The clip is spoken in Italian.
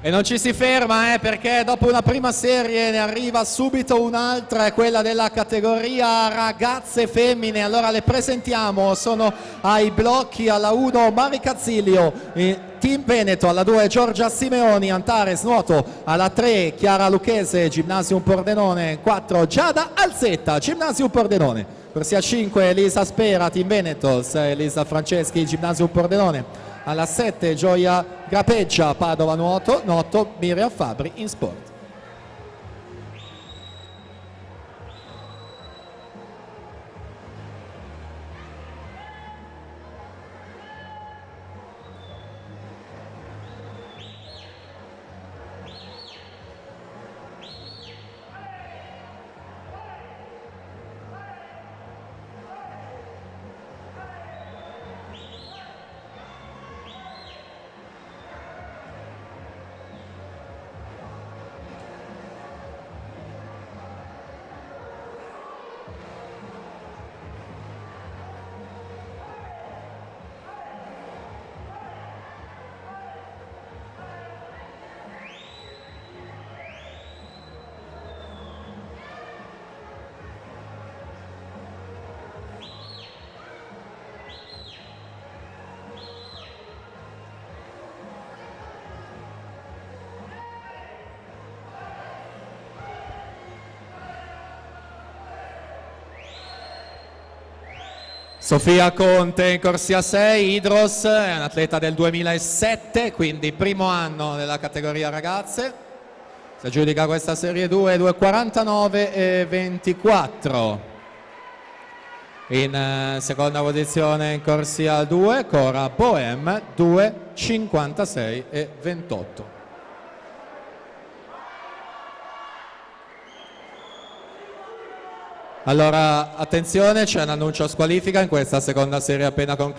E non ci si ferma perché dopo una prima serie ne arriva subito un'altra, è quella della categoria ragazze femmine. Allora le presentiamo, sono ai blocchi: alla 1 Mari Cazzilio, Team Veneto; alla 2 Giorgia Simeoni, Antares Nuoto; alla 3 Chiara Lucchese, Gymnasium Pordenone; 4 Giada Alzetta, Gymnasium Pordenone; corsia 5 Elisa Spera, Team Veneto; 6 Elisa Franceschi, Gymnasium Pordenone; alla 7 Gioia Grapeggia, Padova Nuoto; 8 Miriam Fabri in Sport. Sofia Conte in corsia 6, Idros, è un'atleta del 2007, quindi primo anno nella categoria ragazze. Si aggiudica questa serie 2, 2,49 e 24. In seconda posizione in corsia 2 Cora Bohem, 2,56 e 28. Allora attenzione, c'è un annuncio a squalifica in questa seconda serie appena conclusa.